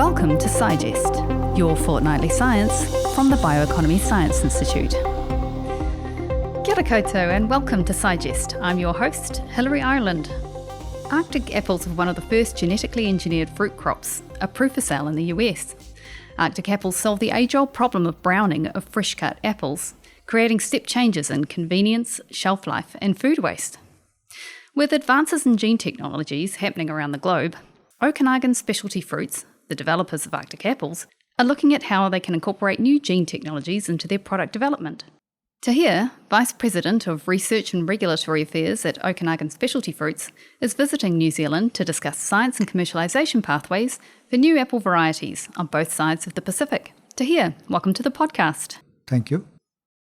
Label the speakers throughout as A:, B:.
A: Welcome to Sigest, your fortnightly science from the Bioeconomy Science Institute. Kia ora koutou and welcome to Sigest. I'm your host, Hilary Ireland. Arctic apples are one of the first genetically engineered fruit crops, approved for sale in the US. Arctic apples solve the age-old problem of browning of fresh-cut apples, creating step changes in convenience, shelf life and food waste. With advances in gene technologies happening around the globe, Okanagan Specialty Fruits, the developers of Arctic apples, are looking at how they can incorporate new gene technologies into their product development. Tahir, Vice President of Research and Regulatory Affairs at Okanagan Specialty Fruits, is visiting New Zealand to discuss science and commercialisation pathways for new apple varieties on both sides of the Pacific. Tahir, welcome to the podcast.
B: Thank you.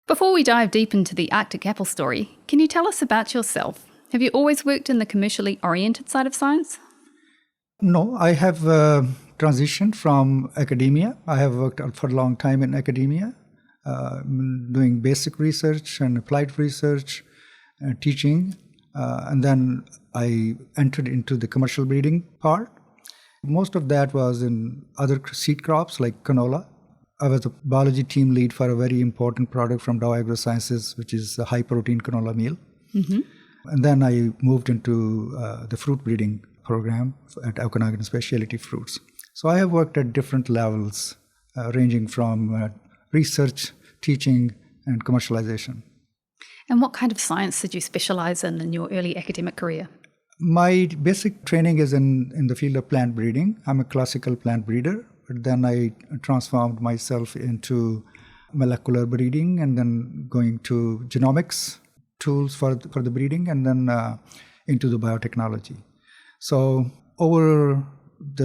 A: Before we dive deep into the Arctic apple story, can you tell us about yourself? Have you always worked in the commercially oriented side of science?
B: No, I have transitioned from academia. I have worked for a long time in academia, doing basic research and applied research, teaching, and then I entered into the commercial breeding part. Most of that was in other seed crops like canola. I was a biology team lead for a very important product from Dow AgroSciences, which is a high-protein canola meal. Mm-hmm. And then I moved into the fruit breeding program at Okanagan Specialty Fruits. So I have worked at different levels, ranging from research, teaching, and commercialization.
A: And what kind of science did you specialize in your early academic career?
B: My basic training is in the field of plant breeding. I'm a classical plant breeder, but then I transformed myself into molecular breeding and then going to genomics tools for the breeding and then into the biotechnology. So over the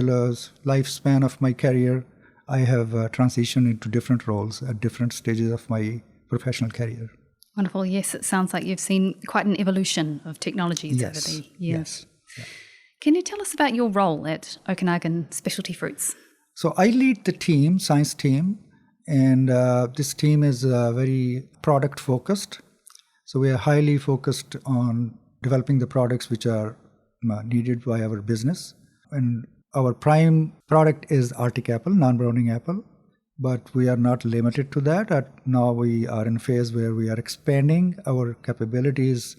B: lifespan of my career, I have transitioned into different roles at different stages of my professional career.
A: Wonderful. Yes, it sounds like you've seen quite an evolution of technologies over the years.
B: Yes. Yeah.
A: Can you tell us about your role at Okanagan Specialty Fruits?
B: So I lead the team, science team, and this team is very product focused. So we are highly focused on developing the products which are needed by our business. And our prime product is Arctic apple, non-browning apple, but we are not limited to that. Now we are in a phase where we are expanding our capabilities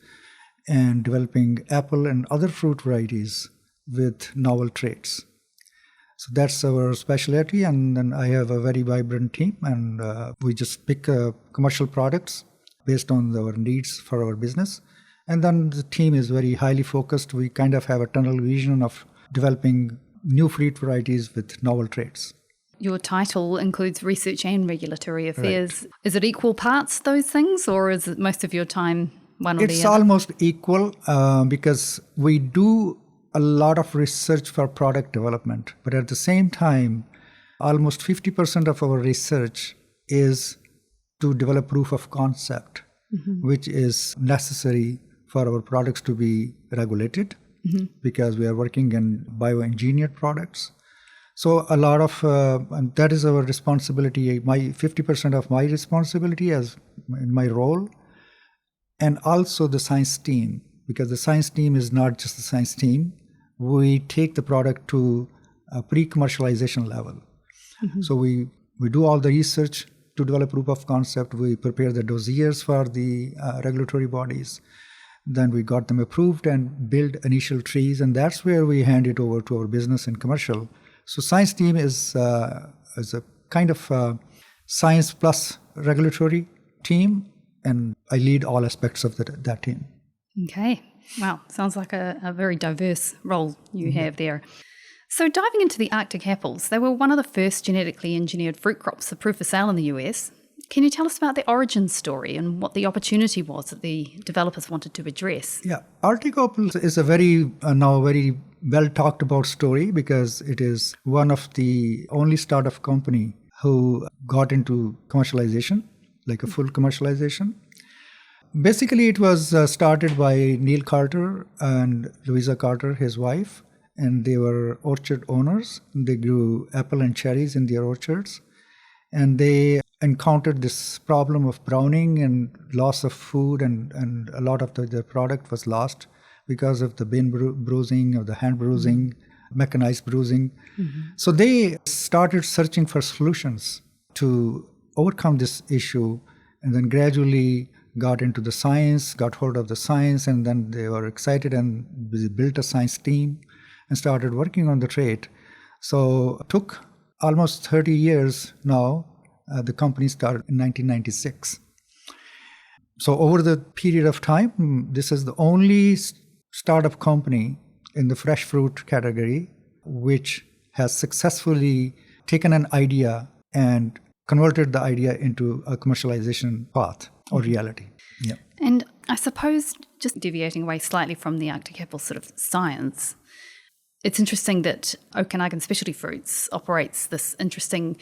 B: and developing apple and other fruit varieties with novel traits. So that's our specialty, and then I have a very vibrant team, and we just pick commercial products based on our needs for our business. And then the team is very highly focused. We kind of have a tunnel vision of developing new fruit varieties with novel traits.
A: Your title includes research and regulatory affairs.
B: Right.
A: Is it equal parts, those things, or is it most of your time one or the other?
B: It's almost equal because we do a lot of research for product development. But at the same time, almost 50% of our research is to develop proof of concept, which is necessary for our products to be regulated because we are working in bioengineered products. So a lot of, and that is our responsibility, 50% of my responsibility as in my role, and also the science team, because the science team is not just the science team. We take the product to a pre-commercialization level. So we do all the research to develop proof of concept. We prepare the dossiers for the regulatory bodies. Then we got them approved and build initial trees, and that's where we hand it over to our business and commercial. So science team is a kind of science plus regulatory team, and I lead all aspects of that team.
A: Okay. Wow. Sounds like a very diverse role you have there. So diving into the Arctic apples, they were one of the first genetically engineered fruit crops approved for sale in the US. Can you tell us about the origin story and what the opportunity was that the developers wanted to address?
B: Yeah, Arctic apples is a very well talked about story because it is one of the only startup company who got into commercialization, like a full commercialization. Basically, it was started by Neil Carter and Louisa Carter, his wife, and they were orchard owners. They grew apple and cherries in their orchards, and they encountered this problem of browning and loss of food, and a lot of their product was lost because of the bin bruising or the hand bruising mechanized bruising. So they started searching for solutions to overcome this issue, and then gradually got into the science, got hold of the science, and then they were excited and we built a science team and started working on the trait. So it took almost 30 years now. The company started in 1996. So over the period of time, this is the only startup company in the fresh fruit category which has successfully taken an idea and converted the idea into a commercialization path or reality. Yeah.
A: And I suppose, just deviating away slightly from the Arctic apple sort of science, it's interesting that Okanagan Specialty Fruits operates this interesting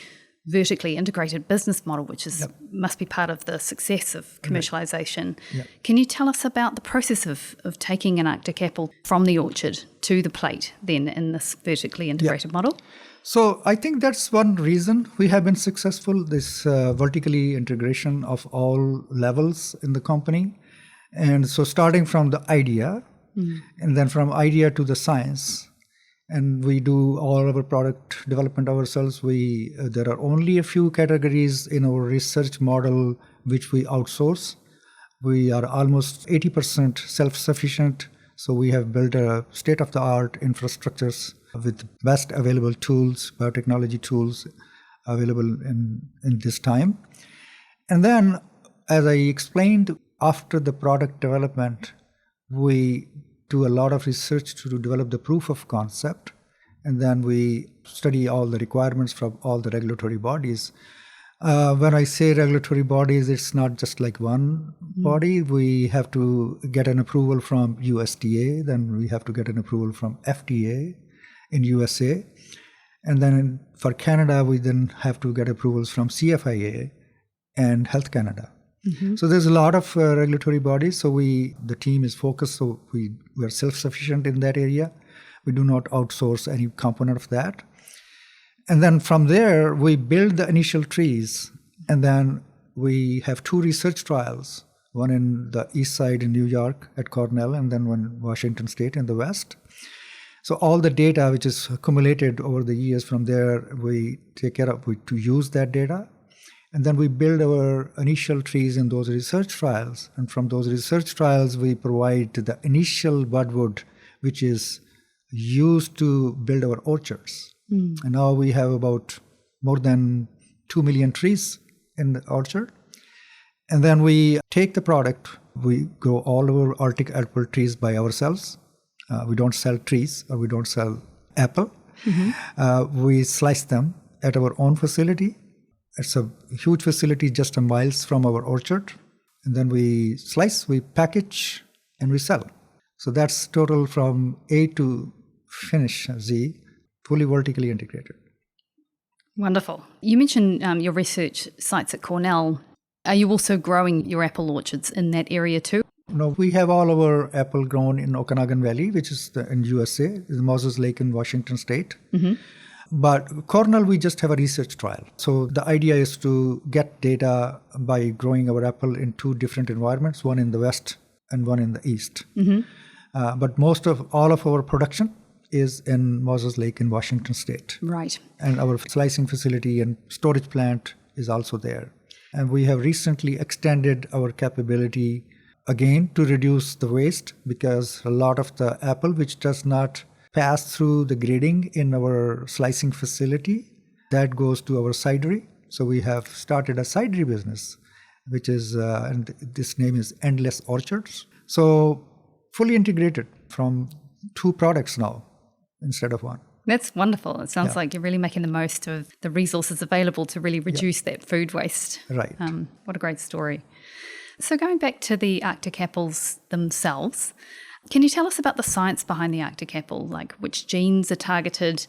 A: vertically integrated business model, which is must be part of the success of commercialization. Can you tell us about the process of taking an Arctic apple from the orchard to the plate then in this vertically integrated model?
B: So I think that's one reason we have been successful, this vertically integration of all levels in the company. And so starting from the idea, and then from idea to the science, and we do all our product development ourselves. There are only a few categories in our research model which we outsource. We are almost 80% self-sufficient. So we have built a state-of-the-art infrastructures with best available tools, biotechnology tools available in this time. And then, as I explained, after the product development, we do a lot of research to develop the proof of concept, and then we study all the requirements from all the regulatory bodies. When I say regulatory bodies, it's not just like one body. We have to get an approval from USDA, then we have to get an approval from FDA in USA, and then for Canada, we then have to get approvals from CFIA and Health Canada. So there's a lot of regulatory bodies. So the team is focused. So we are self-sufficient in that area. We do not outsource any component of that. And then from there, we build the initial trees. And then we have 2 research trials, one in the east side in New York at Cornell, and then one in Washington State in the west. So all the data which is accumulated over the years from there, we take care of to use that data. And then we build our initial trees in those research trials. And from those research trials, we provide the initial budwood, which is used to build our orchards. And now we have about more than 2 million trees in the orchard. And then we take the product, we grow all our Arctic apple trees by ourselves. We don't sell trees or we don't sell apple. We slice them at our own facility. It's a huge facility just a miles from our orchard. And then we slice, we package, and we sell. So that's total from A to finish, Z, fully vertically integrated.
A: Wonderful. You mentioned your research sites at Cornell. Are you also growing your apple orchards in that area too?
B: No, we have all our apple grown in Okanagan Valley, which is in USA, the Moses Lake in Washington State. But Cornell, we just have a research trial. So the idea is to get data by growing our apple in 2 different environments, one in the west and one in the east. But all of our production is in Moses Lake in Washington State.
A: Right.
B: And our slicing facility and storage plant is also there. And we have recently extended our capability again to reduce the waste, because a lot of the apple which does not pass through the grading in our slicing facility, that goes to our cidery. So we have started a cidery business, which is, and this name is Endless Orchards. So fully integrated from 2 products now instead of 1.
A: That's wonderful. It sounds like you're really making the most of the resources available to really reduce that food waste.
B: Right.
A: What a great story. So going back to the Arctic apples themselves, can you tell us about the science behind the Arctic apple, like which genes are targeted,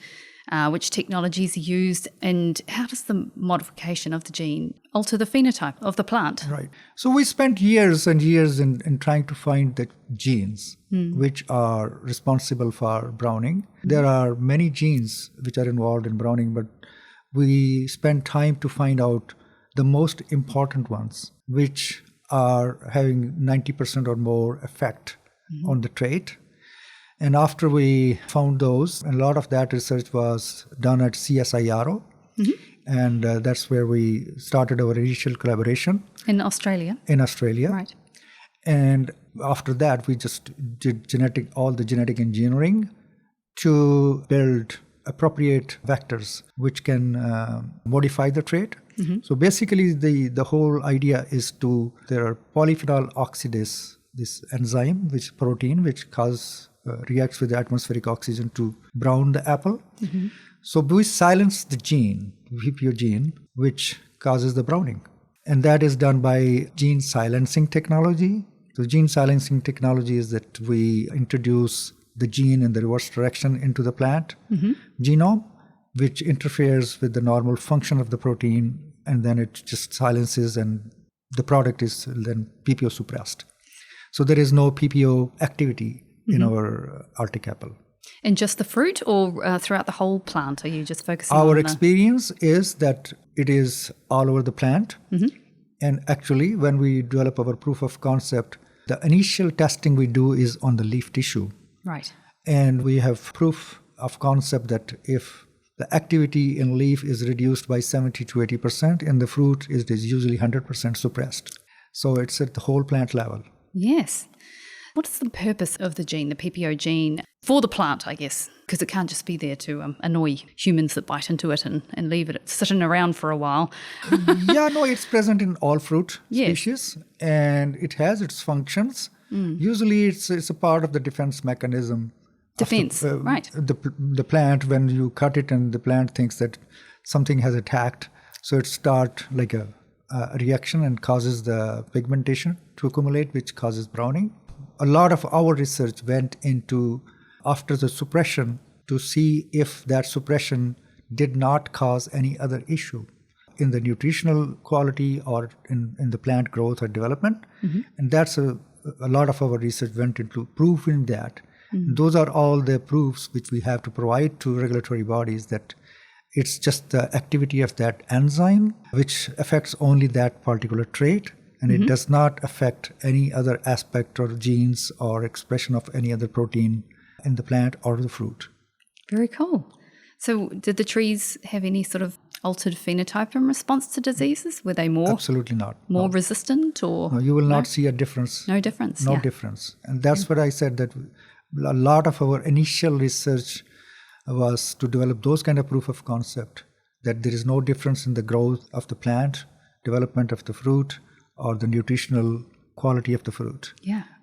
A: which technologies are used, and how does the modification of the gene alter the phenotype of the plant?
B: Right. So we spent years and years in trying to find the genes which are responsible for browning. There are many genes which are involved in browning, but we spent time to find out the most important ones, which are having 90% or more effect on the trait. And after we found those, a lot of that research was done at CSIRO. And that's where we started our initial collaboration.
A: In Australia?
B: In Australia.
A: Right.
B: And after that, we just did all the genetic engineering to build appropriate vectors which can modify the trait. So basically, the whole idea is there are polyphenol oxidase, this enzyme, which protein, which reacts with the atmospheric oxygen to brown the apple. So we silence the gene, PPO gene, which causes the browning. And that is done by gene silencing technology. So gene silencing technology is that we introduce the gene in the reverse direction into the plant genome, which interferes with the normal function of the protein, and then it just silences, and the product is then PPO suppressed. So there is no PPO activity in our Arctic apple.
A: In just the fruit, or throughout the whole plant? Are you just focusing on
B: Our experience is that it is all over the plant. And actually, when we develop our proof of concept, the initial testing we do is on the leaf tissue.
A: Right.
B: And we have proof of concept that if the activity in leaf is reduced by 70 to 80%, in the fruit it is usually 100% suppressed. So it's at the whole plant level.
A: Yes. What is the purpose of the gene, the PPO gene, for the plant, I guess? Because it can't just be there to annoy humans that bite into it and leave it sitting around for a while.
B: It's present in all fruit species, and it has its functions. Usually it's a part of the defense mechanism.
A: Defense, right.
B: The plant, when you cut it and the plant thinks that something has attacked, so it starts like a reaction and causes the pigmentation to accumulate, which causes browning. A lot of our research went into, after the suppression, to see if that suppression did not cause any other issue in the nutritional quality or in the plant growth or development. And that's a lot of our research went into proving that. Those are all the proofs which we have to provide to regulatory bodies, that it's just the activity of that enzyme which affects only that particular trait, and it does not affect any other aspect or genes or expression of any other protein in the plant or the fruit.
A: Very cool. So did the trees have any sort of altered phenotype in response to diseases? Were they more?
B: Absolutely not.
A: More resistant, or?
B: No, you will not see a difference.
A: No difference.
B: No difference. And that's what I said, that a lot of our initial research was to develop those kind of proof of concept, that there is no difference in the growth of the plant, development of the fruit, or the nutritional quality of the fruit,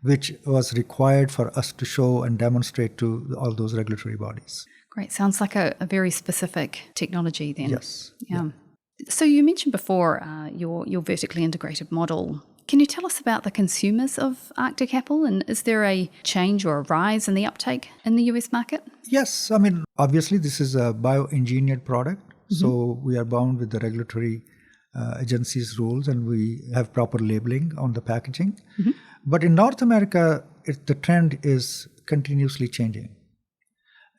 B: which was required for us to show and demonstrate to all those regulatory bodies.
A: Great. Sounds like a very specific technology then.
B: Yes.
A: Yeah. So you mentioned before your vertically integrated model. Can you tell us about the consumers of Arctic apple, and is there a change or a rise in the uptake in the US market?
B: Yes. I mean, obviously this is a bioengineered product, so we are bound with the regulatory agency's rules, and we have proper labeling on the packaging. But in North America, the trend is continuously changing.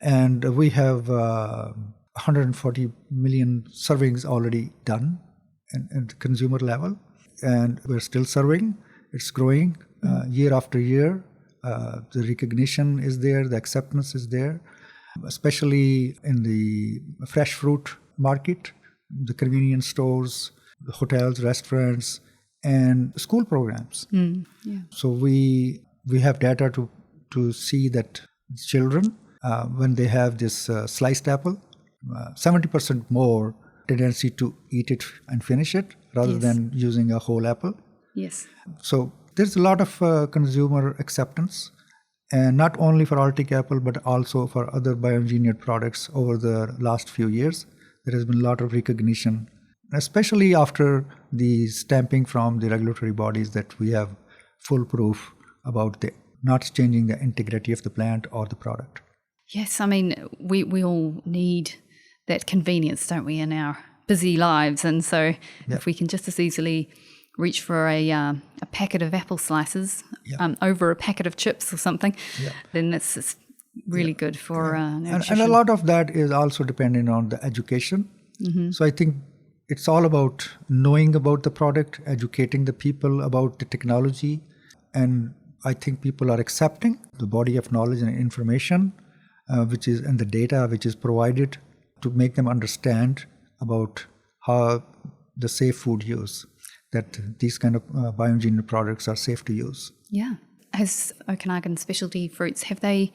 B: And we have 140 million servings already done at the consumer level. And we're still serving. It's growing year after year. The recognition is there, the acceptance is there, especially in the fresh fruit market, the convenience stores, the hotels, restaurants, and school programs. So we have data to see that children, when they have this sliced apple, 70% more tendency to eat it and finish it rather than using a whole apple.
A: Yes.
B: So there's a lot of consumer acceptance, and not only for Arctic apple, but also for other bioengineered products over the last few years. There has been a lot of recognition, especially after the stamping from the regulatory bodies, that we have full proof about not changing the integrity of the plant or the product.
A: Yes, I mean, we all need that convenience, don't we, in our busy lives? And so if we can just as easily reach for a packet of apple slices over a packet of chips or something, then that's really good for nutrition.
B: And a lot of that is also dependent on the education. So I think it's all about knowing about the product, educating the people about the technology, and I think people are accepting the body of knowledge and information, and the data which is provided to make them understand about how the safe food use, that these kind of bioengineered products are safe to use.
A: Yeah. Has Okanagan Specialty Fruits, have they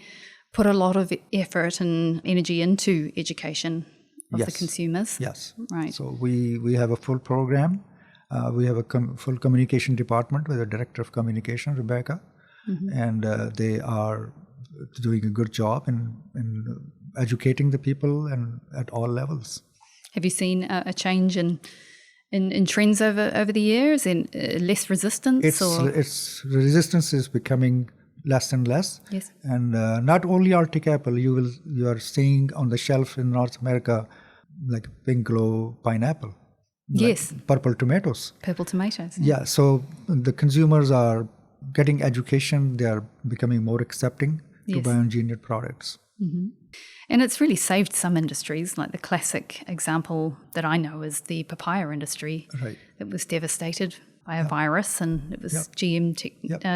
A: put a lot of effort and energy into education of the consumers?
B: Yes.
A: Right.
B: So we have a full program. We have a full communication department with a director of communication, Rebecca, and they are doing a good job in educating the people and at all levels.
A: Have you seen a change in trends over the years, in less resistance?
B: Its resistance is becoming less and less.
A: Yes.
B: And not only Arctic apple, you are seeing on the shelf in North America like pink glow pineapple.
A: Yes.
B: Like purple tomatoes.
A: Purple tomatoes.
B: Yeah. So the consumers are getting education. They are becoming more accepting to bioengineered products.
A: Mm-hmm. And it's really saved some industries. Like the classic example that I know is the papaya industry.
B: Right.
A: It was devastated by a virus, and it was GM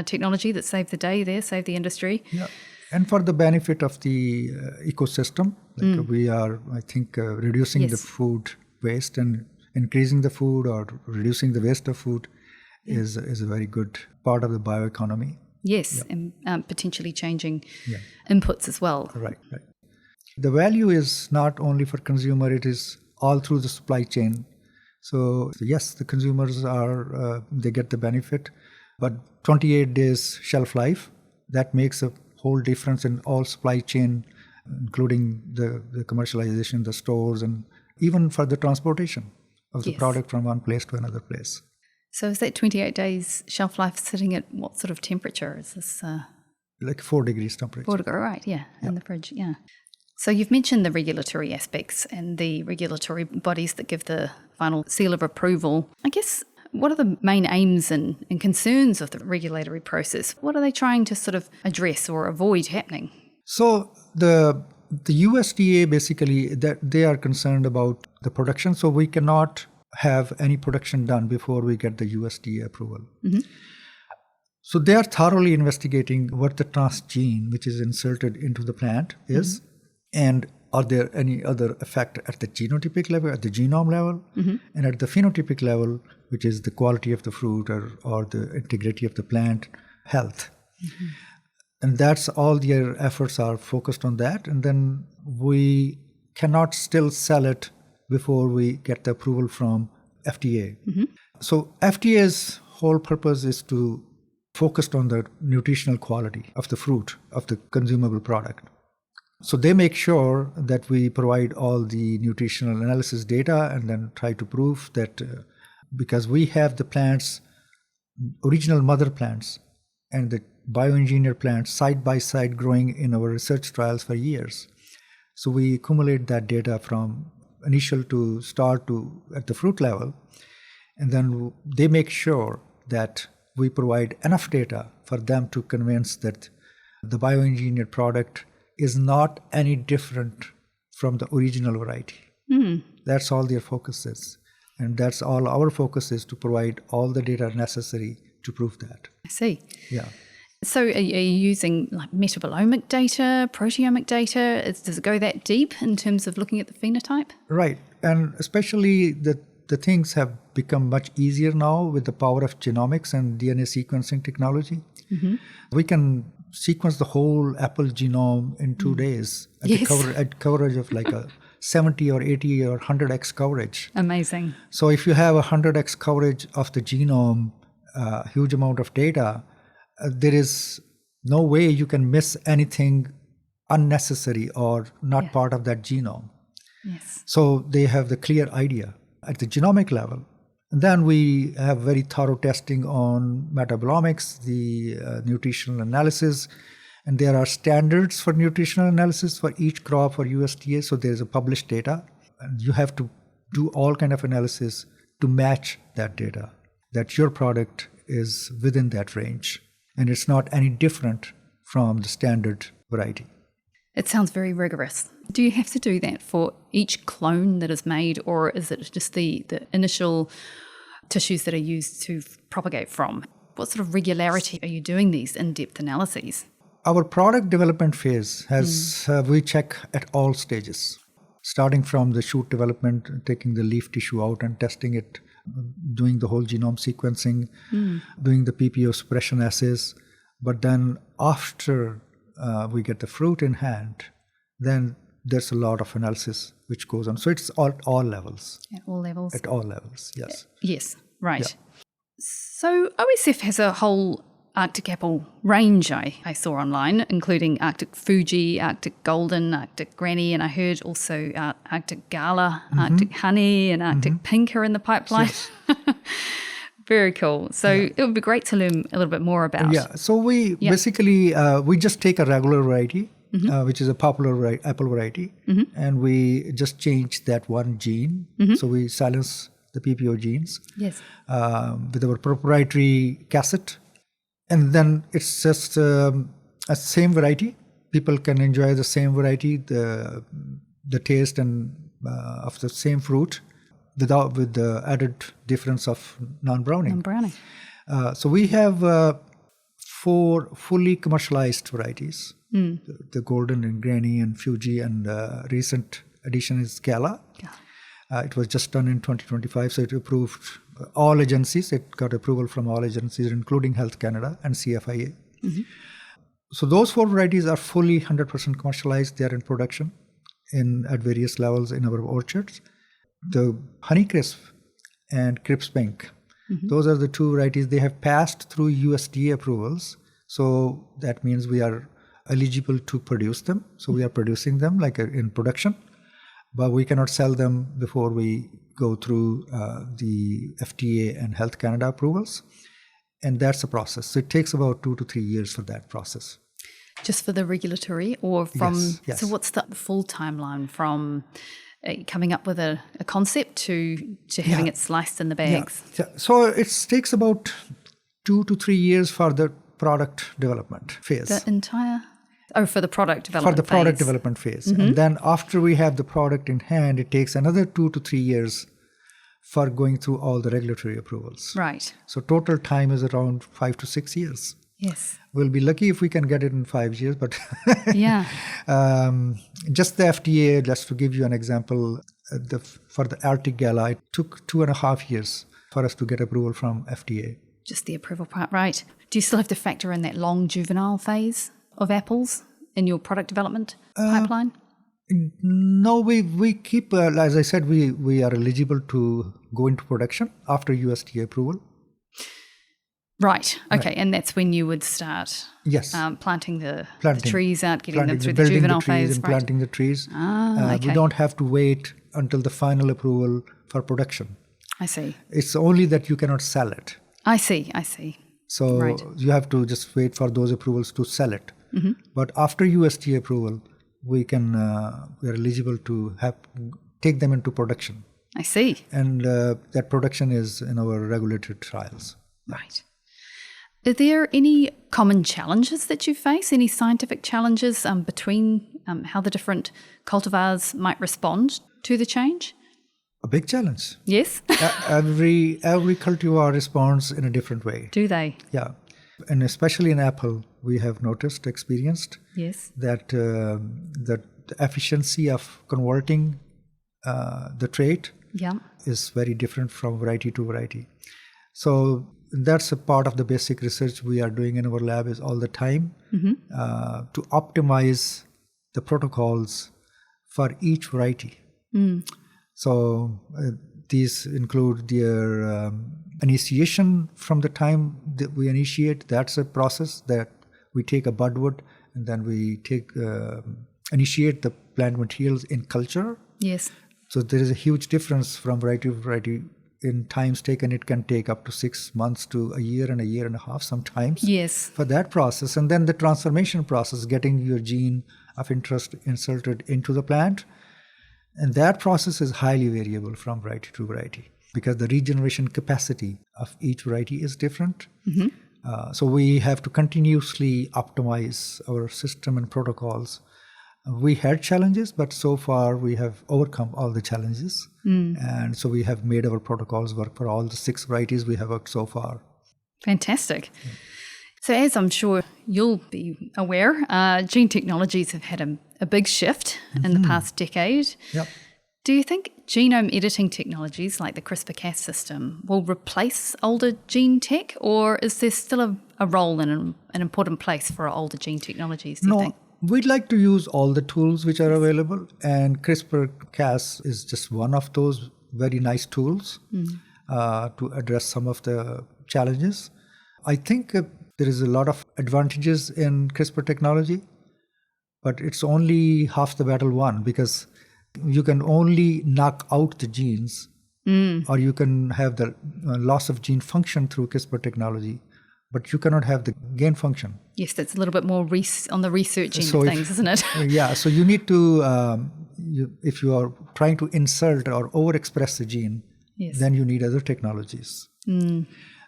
A: technology that saved the day there, saved the industry.
B: Yeah. And for the benefit of the ecosystem, like we are, I think, reducing the food waste and increasing the food or reducing the waste of food is a very good part of the bioeconomy.
A: Yes, and potentially changing inputs as well.
B: Right. The value is not only for consumer, it is all through the supply chain. So yes, the consumers they get the benefit, but 28 days shelf life, that makes a whole difference in all supply chain, including the commercialization, the stores, and even for the transportation of the product from one place to another place.
A: So is that 28 days shelf life sitting at what sort of temperature? Is this
B: like 4 degrees temperature?
A: 4 degrees, right, in the fridge, So you've mentioned the regulatory aspects and the regulatory bodies that give the final seal of approval. I guess, what are the main aims and concerns of the regulatory process? What are they trying to sort of address or avoid happening?
B: So the USDA basically, that they are concerned about the production, so we cannot have any production done before we get the USDA approval. Mm-hmm. So they are thoroughly investigating what the transgene which is inserted into the plant is, and are there any other effect at the genotypic level, at the genome level, and at the phenotypic level, which is the quality of the fruit or the integrity of the plant health. Mm-hmm. And that's all their efforts are focused on that. And then we cannot still sell it before we get the approval from FDA. Mm-hmm. So FDA's whole purpose is to focus on the nutritional quality of the fruit, of the consumable product. So they make sure that we provide all the nutritional analysis data and then try to prove that because we have the plants, original mother plants, and the bioengineered plants side by side growing in our research trials for years. So we accumulate that data from initial to start to at the fruit level, and then they make sure that we provide enough data for them to convince that the bioengineered product is not any different from the original variety. Mm. That's all their focus is. And that's all our focus is, to provide all the data necessary to prove that.
A: I see.
B: Yeah.
A: So are you using like metabolomic data, proteomic data? Does it go that deep in terms of looking at the phenotype?
B: Right. And especially the things have become much easier now with the power of genomics and DNA sequencing technology. Mm-hmm. We can sequence the whole apple genome in 2 days at coverage of like a 70 or 80 or 100x coverage.
A: Amazing.
B: So if you have a 100x coverage of the genome, a huge amount of data, there is no way you can miss anything unnecessary or not part of that genome.
A: Yes.
B: So they have the clear idea at the genomic level. And then we have very thorough testing on metabolomics, the nutritional analysis, and there are standards for nutritional analysis for each crop for USDA. So there is a published data, and you have to do all kind of analysis to match that data, that your product is within that range, and it's not any different from the standard variety.
A: It sounds very rigorous. Do you have to do that for each clone that is made, or is it just the initial tissues that are used to propagate from? What sort of regularity are you doing these in-depth analyses?
B: Our product development phase has, we check at all stages, starting from the shoot development, taking the leaf tissue out and testing it, doing the whole genome sequencing, doing the PPO suppression assays. But then after we get the fruit in hand, then there's a lot of analysis which goes on. So it's all levels.
A: At all levels?
B: At all levels, yes.
A: Yes, right.
B: Yeah.
A: So OSF has a whole Arctic apple range I saw online, including Arctic Fuji, Arctic Golden, Arctic Granny, and I heard also Arctic Gala, Arctic Honey, and Arctic Pink are in the pipeline.
B: Yes.
A: Very cool. So it would be great to learn a little bit more about.
B: Yeah, so we basically, we just take a regular variety, which is a popular apple variety, and we just change that one gene. So we silence the PPO genes with our proprietary cassette. And then it's just a same variety. People can enjoy the same variety, the taste and of the same fruit, with the added difference of non-browning.
A: Non-browning.
B: So we have 4 fully commercialized varieties: the Golden and Granny and Fuji, and recent addition is Gala. It was just done in 2025, so it approved all agencies. It got approval from all agencies, including Health Canada and CFIA. So those 4 varieties are fully 100% commercialized. They are in production at various levels in our orchards. The Honeycrisp and Crisp Pink, those are the 2 varieties. They have passed through USDA approvals. So that means we are eligible to produce them. So we are producing them like in production. But we cannot sell them before we go through the FDA and Health Canada approvals. And that's the process. So it takes about 2 to 3 years for that process.
A: Just for the regulatory, or from...
B: Yes.
A: So what's the full timeline from coming up with a concept to having it sliced in the bags?
B: Yeah. So it takes about 2 to 3 years for the product development phase.
A: The entire... Oh, for the product development phase.
B: For the product development phase. And then after we have the product in hand, it takes another 2 to 3 years for going through all the regulatory approvals.
A: Right.
B: So total time is around 5 to 6 years.
A: Yes.
B: We'll be lucky if we can get it in 5 years, but just the FDA, just to give you an example, for the Arctic Gala, it took 2.5 years for us to get approval from FDA.
A: Just the approval part, right. Do you still have to factor in that long juvenile phase of apples in your product development pipeline?
B: No, we keep, as I said, we are eligible to go into production after USDA approval.
A: Right. Okay. And that's when you would start planting the trees out, getting them through the juvenile phase.
B: And planting the trees.
A: Okay.
B: We don't have to wait until the final approval for production.
A: I see.
B: It's only that you cannot sell it.
A: I see.
B: So you have to just wait for those approvals to sell it. But after USDA approval, we are eligible to take them into production.
A: I see.
B: And that production is in our regulated trials.
A: Right. Are there any common challenges that you face? Any scientific challenges between how the different cultivars might respond to the change?
B: A big challenge.
A: Yes.
B: Every cultivar responds in a different way.
A: Do they?
B: Yeah. And especially in apple, we have experienced that the efficiency of converting the trait is very different from variety to variety. So that's a part of the basic research we are doing in our lab is all the time to optimize the protocols for each variety. So these include their initiation from the time that we initiate. That's a process that we take a budwood and then we initiate the plant materials in culture.
A: Yes.
B: So there is a huge difference from variety to variety. In times taken, it can take up to 6 months to a year and a half sometimes.
A: Yes.
B: For that process. And then the transformation process, getting your gene of interest inserted into the plant. And that process is highly variable from variety to variety because the regeneration capacity of each variety is different. So we have to continuously optimize our system and protocols. We had challenges, but so far we have overcome all the challenges. And so we have made our protocols work for all the 6 varieties we have worked so far.
A: Fantastic. So as I'm sure you'll be aware, gene technologies have had a big shift in the past decade.
B: Yep.
A: Do you think genome editing technologies like the CRISPR-Cas system will replace older gene tech, or is there still a role and an important place for older gene technologies, do you think?
B: We'd like to use all the tools which are available, and CRISPR-Cas is just one of those very nice tools to address some of the challenges. I think there is a lot of advantages in CRISPR technology, but it's only half the battle won, because you can only knock out the genes or you can have the loss of gene function through CRISPR technology, but you cannot have the gain function.
A: Yes, that's a little bit more on the research end of things, isn't it?
B: Yeah, so you need to, if you are trying to insert or overexpress the gene, then you need other technologies.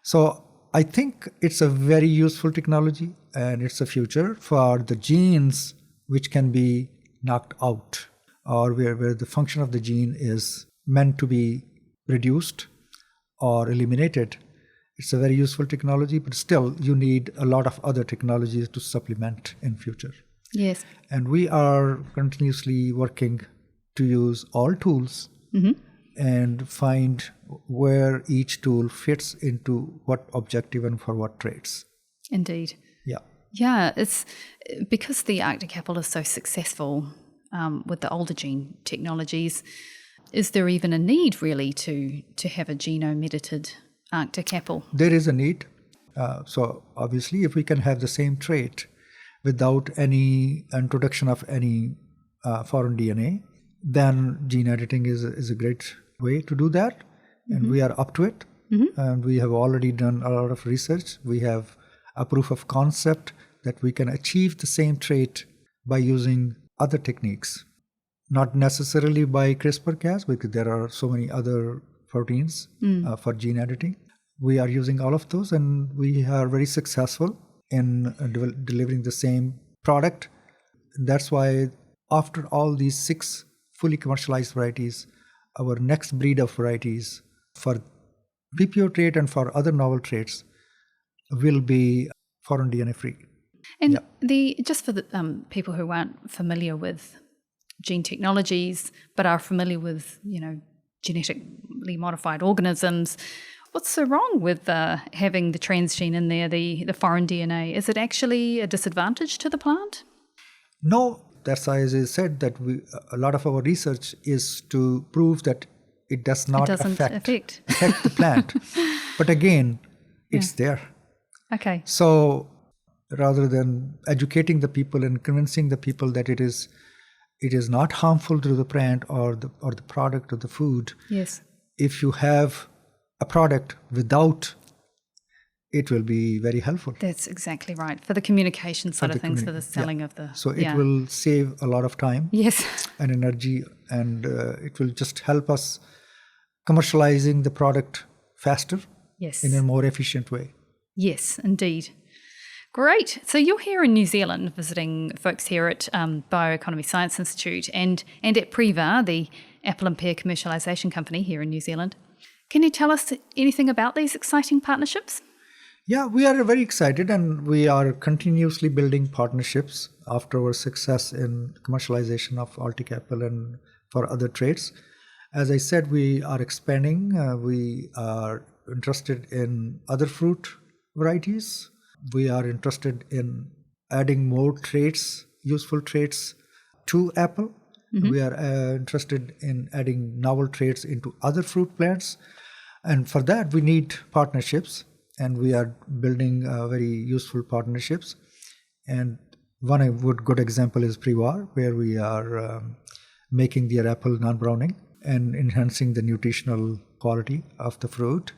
B: So I think it's a very useful technology, and it's a future for the genes which can be knocked out, or where the function of the gene is meant to be reduced or eliminated. It's a very useful technology, but still you need a lot of other technologies to supplement in future.
A: Yes.
B: And we are continuously working to use all tools and find where each tool fits into what objective and for what traits.
A: Indeed.
B: Yeah.
A: Yeah, it's because the Arctic apple is so successful with the older gene technologies. Is there even a need really to have a genome edited Arctic apple?
B: There is a need. So obviously, if we can have the same trait without any introduction of any foreign DNA, then gene editing is a great way to do that. And we are up to it. And we have already done a lot of research. We have a proof of concept that we can achieve the same trait by using other techniques, not necessarily by CRISPR-Cas, because there are so many other proteins for gene editing. We are using all of those, and we are very successful in delivering the same product. That's why after all these 6 fully commercialized varieties, our next breed of varieties for PPO trait and for other novel traits will be foreign DNA free.
A: And just for the people who aren't familiar with gene technologies but are familiar with, genetically modified organisms, what's so wrong with having the transgene in there, the foreign DNA? Is it actually a disadvantage to the plant?
B: No, that's why, as I said, that a lot of our research is to prove that it does not affect the plant. But again, it's there.
A: Okay.
B: So rather than educating the people and convincing the people that it is not harmful to the plant or the product or the food.
A: Yes.
B: If you have a product without, it will be very helpful.
A: That's exactly right. For the communication side of things, for the selling of the...
B: So it will save a lot of time and energy, and it will just help us commercializing the product faster in a more efficient way.
A: Yes, indeed. Great. So you're here in New Zealand visiting folks here at Bioeconomy Science Institute and at Prevar, the apple and pear commercialisation company here in New Zealand. Can you tell us anything about these exciting partnerships?
B: Yeah, we are very excited, and we are continuously building partnerships after our success in commercialization of Arctic apple and for other traits. As I said, we are expanding. We are interested in other fruit varieties. We are interested in adding more traits, useful traits to apple. We are interested in adding novel traits into other fruit plants. And for that, we need partnerships. And we are building very useful partnerships. And one good example is Prevar, where we are making their apple non-browning and enhancing the nutritional quality of the fruit.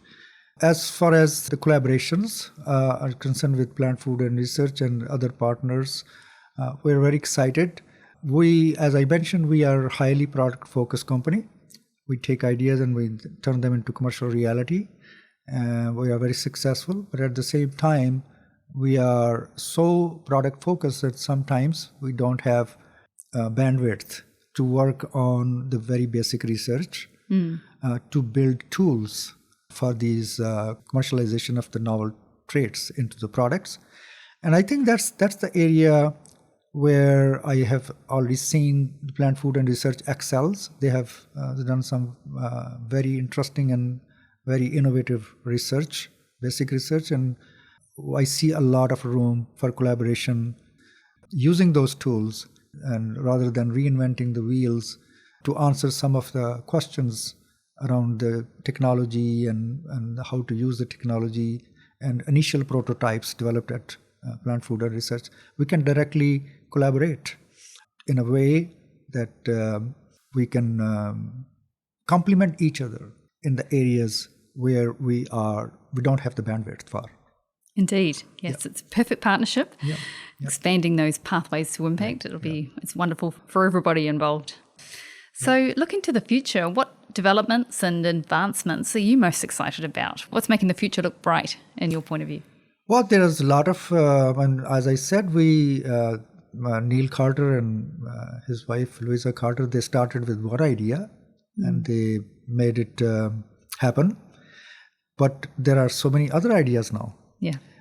B: As far as the collaborations are concerned with Plant Food and Research and other partners, we're very excited. As I mentioned, we are a highly product-focused company. We take ideas and we turn them into commercial reality. We are very successful, but at the same time, we are so product-focused that sometimes we don't have bandwidth to work on the very basic research to build tools for these commercialization of the novel traits into the products. And I think that's the area where I have already seen the Plant Food and Research excels. They have done some very interesting and very innovative research, basic research, and I see a lot of room for collaboration using those tools, and rather than reinventing the wheels, to answer some of the questions around the technology and how to use the technology and initial prototypes developed at Plant Food and Research. We can directly collaborate in a way that we can complement each other in the areas where we don't have the bandwidth for.
A: Indeed. Yes, It's a perfect partnership.
B: Yeah.
A: Expanding those pathways to impact. It's wonderful for everybody involved. So looking to the future, what developments and advancements are you most excited about? What's making the future look bright in your point of view?
B: Well, there is a lot of, and as I said, Neil Carter and his wife, Louisa Carter, they started with one idea and they made it happen. But there are so many other ideas now,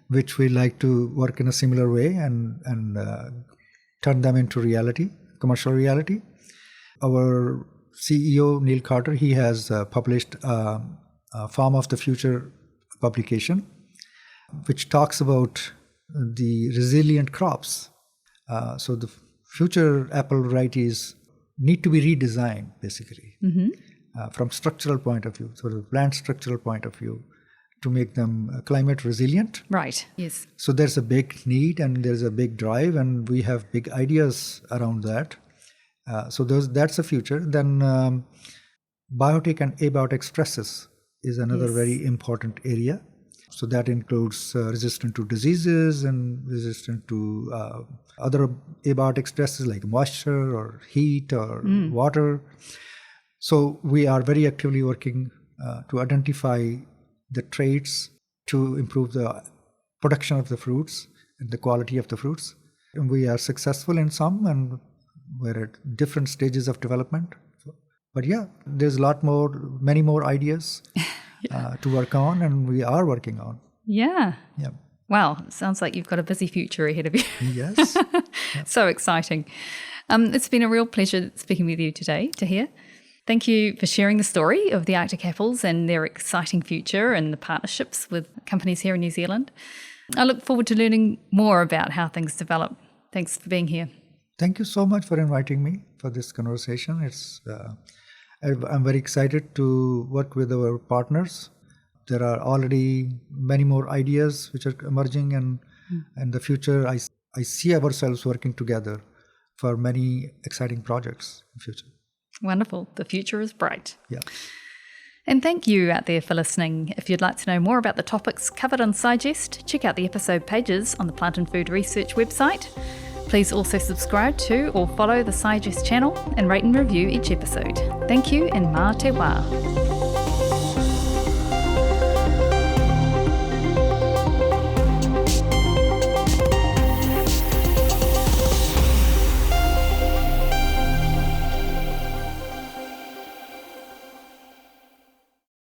B: which we like to work in a similar way and turn them into reality, commercial reality. Our CEO, Neil Carter, he has published a Farm of the Future publication, which talks about the resilient crops. So the future apple varieties need to be redesigned, basically, from structural point of view, sort of plant structural point of view, to make them climate resilient.
A: Right, yes.
B: So there's a big need and there's a big drive, and we have big ideas around that. So that's the future. Then biotic and abiotic stresses is another very important area. So that includes resistant to diseases and resistant to other abiotic stresses like moisture or heat or water. So we are very actively working to identify the traits to improve the production of the fruits and the quality of the fruits. And we are successful in some, and we're at different stages of development. But there's many more ideas to work on, and we are working on.
A: Yeah. Wow, it sounds like you've got a busy future ahead of you.
B: Yes.
A: So exciting. It's been a real pleasure speaking with you today, Tahir. Thank you for sharing the story of the Arctic apples and their exciting future and the partnerships with companies here in New Zealand. I look forward to learning more about how things develop. Thanks for being here.
B: Thank you so much for inviting me for this conversation. I'm very excited to work with our partners. There are already many more ideas which are emerging, and in the future, I see ourselves working together for many exciting projects in the future.
A: Wonderful. The future is bright.
B: Yeah.
A: And thank you out there for listening. If you'd like to know more about the topics covered on SciGest, check out the episode pages on the Plant and Food Research website. Please also subscribe to or follow the SciGest channel and rate and review each episode. Thank you, and mā te wā.